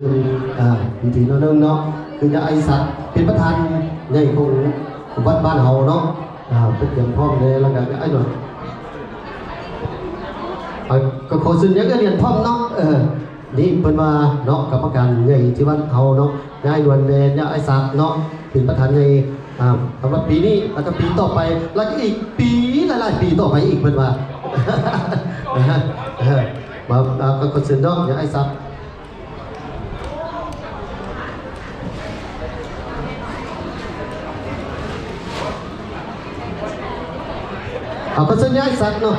วิธีนึงเนาะคือจะไอสัตว์เป็นประธานใหญ่ของวัดบ้านเฮาเนาะเป็นอย่างพร้อมเลยแล้วกันไอ้หน่อยก็ขอสื่อยังเรียนพร้อมเนาะนี่เป็นมาเนาะกรรมการใหญ่ที่วัดเฮาเนาะยายนวลเดนยายไอสัตว์เนาะเป็นประธานในสำหรับปีนี้แล้วก็ปีต่อไปแล้วก็อีกปีหลายๆปีต่อไปอีกเป็นมาก็ขอสื่อเนาะยายไอสัตว์ก็สัญญาสัตว์เนาะ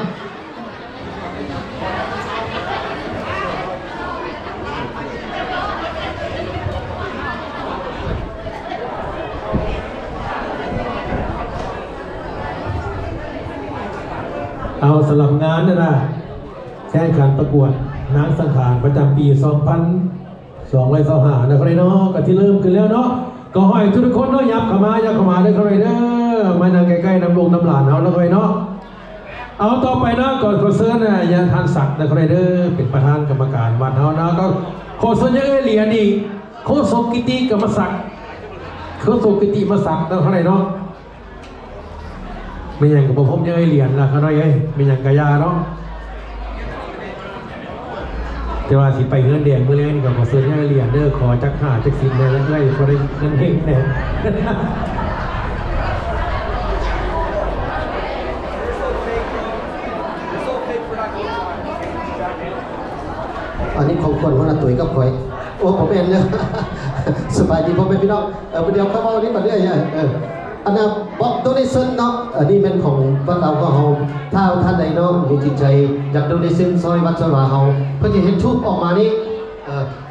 เอาสลับงานนะแข่งขันประกวดนางสังขารประจำปี2025นะครับเนาะก็ที่เริ่มขึ้นแล้วเนาะก็ให้ทุกคนเนาะยับเข้ามายับเข้ามาได้ครับเด้อมานั่งใกล้ๆน้ำลงน้ำหลานเอาแล้วเนาะเอาต่อไปนะก่อนขอเชิญยาทานศักดิ์นะครับเด้อเป็นประธานกรรมการวัดเฮานะก็ขอเชิญยังเหรียญอีกโคศกกิติกรรมศักดิ์โคศกกิติมศักดิ์นะครับเนาะไม่อย่างกับผมยังเหรียญนะครับเนาะไม่อย่างกะยาเนาะแต่ว่าสิไปเงินแดงเมื่อไรนี่ก็ขอเชิญยังเหรียญเด้อขอจักหาจักสิบเลยแล้วก็ได้คนได้เงินเฮงเนี่ยอันนี้ของคนละตุ๋ยกับข่อยโอ้ผมเองเนี่ยสบายดีผมเป็นพี่น้องเดี๋ยวเขาเอานี้มาเรื่อยอันนั้นบอกโดเนชั่นเนาะอันนี้เป็นของวัดเราก็เฮาถ้าท่านใดเนาะมีจิตใจอยากโดเนชั่นซอยวัดซอยว่าเฮาเพื่อจะเห็นชุดออกมานี่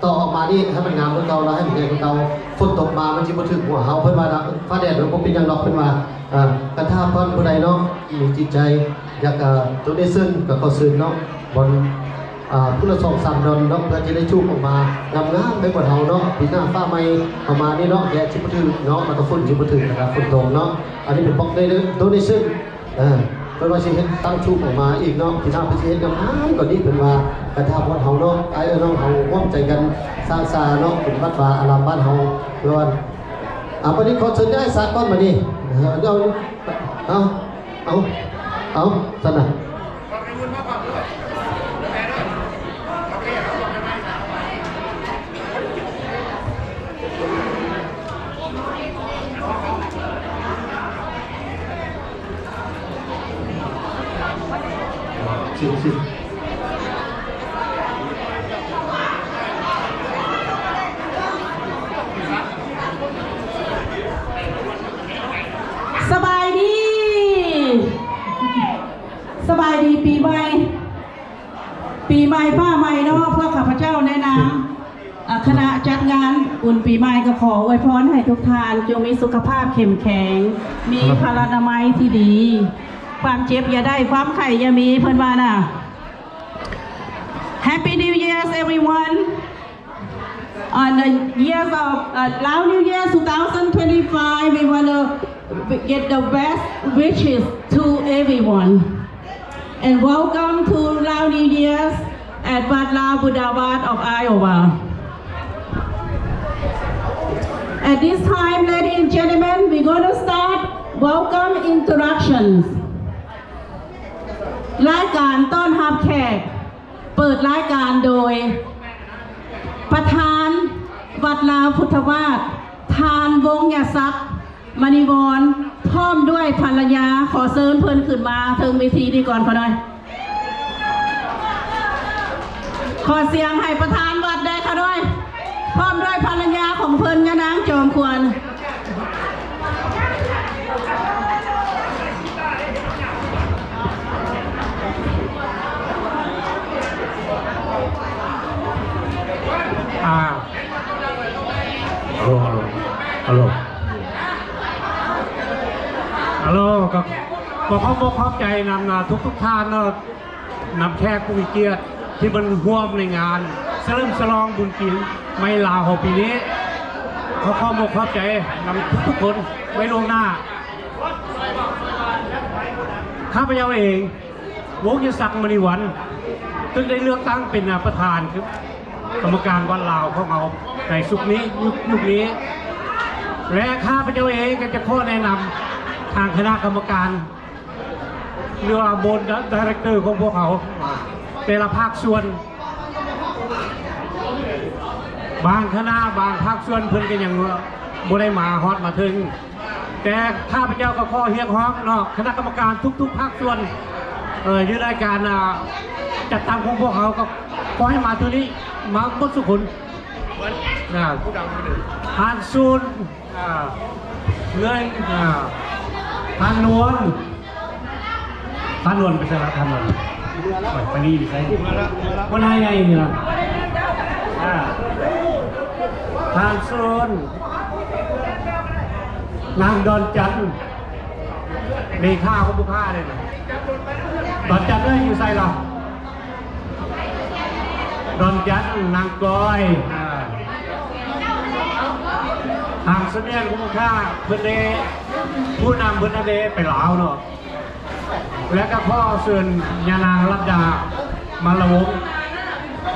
ต่อออกมานี่ให้มันงามเหมือนเก่าแล้วให้มันใหญ่เหมือนเก่าฝนตกมามันจะมาถึงหัวเฮาเพิ่นมาฟ้าแดดมันบ่เป็นอย่างดอกเพิ่นมากระทาเพิ่นผู้ใดเนาะมีจิตใจอยากโดเนชั่นก็ขอซื้อเนาะบนผู้ละ2-3 ดอนเนาะเพื่อจะได้ชุบออกมางามๆไปหมดเฮาเนาะปีหน้าฟ้าใหม่ออกมานี่เนาะแดดชิบถึงเนาะมันก็ฝนชิบถึงนะครับฝนตกเนาะอันนี้เป็นบล็อกได้โดเนชั่นเพิ่นว่าสิเฮ็ดตั้งชุบออกมาอีกเนาะปีหน้าเพิ่นสิเฮ็ดงามกว่านี้เพิ่นว่ากระทาวัดเฮาเนาะไอ้น้องเฮาร่วมใจกันสร้างสาเนาะเป็นวัดวาอารามบ้านเฮาเพื่อนวันนี้ขอเชิญได้สากลมานี่เอาสนะสบายดีปีใหม่ผ้าใหม่เนาะเพื่อข้าพเจ้าแนะนำคณะจัดงานอุ่นปีใหม่ก็ขออวยพรให้ทุกท่านจงมีสุขภาพเข้มแข็งมีพลานามัยที่ดีความเจ็บอย่าได้ความไข้อย่ามีเพิ่นว่าน่ะ Happy New Year everyone on the years of Lao New Year 2025 we want to get the best wishes to everyone and welcome to Lao New Year's at Wat Lao Budawat of Iowa. At this time, ladies and gentlemen, we're going to start welcome introductions. รายการต้อนรับแขกเปิดรายการโดยประธานวัดลาวพุทธวาสทานวงศ์ยศักดิ์มณีวรพร้อมด้วยภรรยาขอเชิญเพิ่นขึ้นมาถึงเวทีนี้ก่อนเขาหน่อยขอเสียงให้ประธานวัดได้เขาด้วยพร้อมด้วยภรรยาของเพิ่นยะนางจอมควรฮัลโหลก็เข้าใจนำทุกท่านเนาะนำแขกผู้มีเกียรติที่มันร่วมในงานเฉลิมฉลองบุญปีใหม่ลาวของปีนี้เขาเข้าใจนำทุกคนไว้ล่วงหน้า ข้าพเจ้าเองวงศ์ยศักดิ์มณีวันซึ่งได้เลือกตั้งเป็นประธาน กรรมการวัดลาวของเราในสุกนี้ยุคนี้ และข้าพเจ้าเองก็จะขอแนะนำทางคณะกรรมการหรือว่าบนดีเรคเตอร์ของพวกเขาแต่ละภาคส่วนบางคณะบางภาคส่วนเพิ่นก็ยังบ่ได้มาฮอดมาถึงแต่ข้าพเจ้าก็ขอเรียกร้องเนาะคณะกรรมการทุกๆภาคส่วนอยู่ในการจัดตั้งของพวกเขาก็ขอให้มาตัวนี้มาหมดสุขุนผ่านซูนเลื่อยผ่านนวลไปใช่ไหมผ่านนวลไปนี่ใช่วันไหนไงเนี่ยผ่านซูนนางดอนจันทร์ในข้าของผู้ฆ่าเลยดอนจันทร์อยู่ใส่หรอดอนจันทร์นางกอยทางเสมียนของผู้ฆ่าเพื่อนเดผู้นำเพื่อนเดไปลาวเนาะและก็พ่อเชิญยานางรัตดามาละวง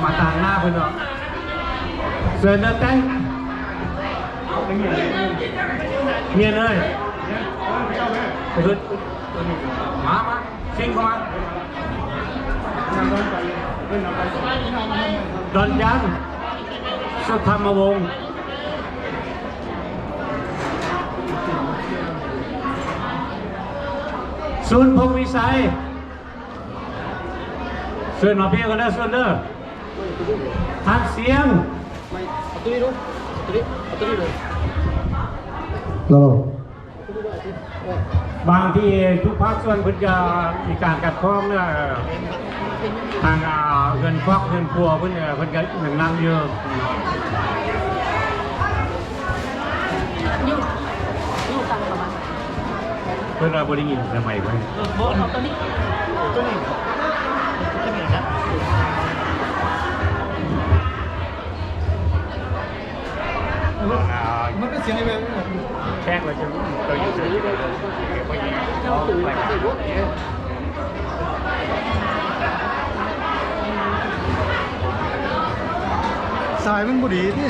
มาต่างหน้าเพื่อนเนาะเชิญเดินใจเมียเลยไปขึ้นมาซิงเข้ามาดอนยันสุธรรมวงศ์สุนพงวิสัยเชิญมาเพียงกันได้ส่วนเด้อทันเสียงบางที่ทุกภาคส่วนเพิ่นจะมีการกัดข้องเนี่ยทางเงินควักเงินพัวเพิ่นก็หนึ่งนั่งเยอะเพิ่นบริยินสมัยไว้มันเป็นเสียงอะไรแค่เลยจะตัวอยู่ที่เก็บไว้สายมันบุรีนี่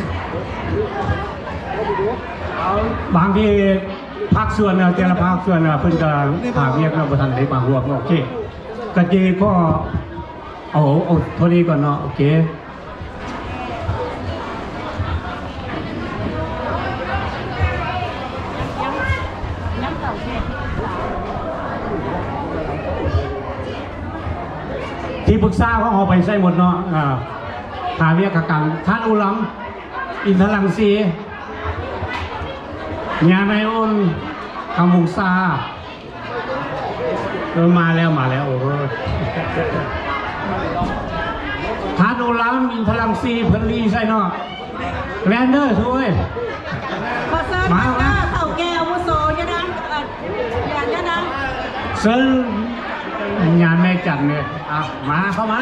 บางทีภาคส่วนแต่ละภาคส่วนเพิ่นจะหาเรียกเราประธานได้บางรวมโอเคกะเจก็เอาเท่านี้ก่อนเนาะโอเคที่ปรึกษาเขาเอาไปใส่หมดเนาะหาเรียกกังท่านอุลัมอินทรังสีญาณายนคำมุงซามาแล้วโอ้โหท่านอุลัมอินทรังสีเพิ่นลีใส่เนาะแลนเดอร์ช่วยขอเซิร์ฟมาเข่าแก้วมุโซยะนังยะนังเซิร์งานแม่จันเนี่ยมาเข้ามา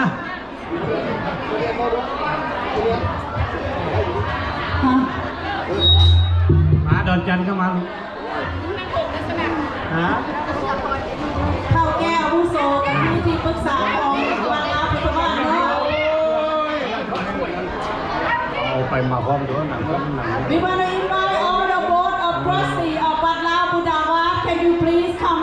ดอนจันเข้ามาเข่าแก้วมุโซก็คือที่ปรึกษาของวางอาพุทธวาเนาะเอาไปมาพร้อมด้วยหนัง We want to invite all the board of trustee of Wat Lao Budawat. Can you please come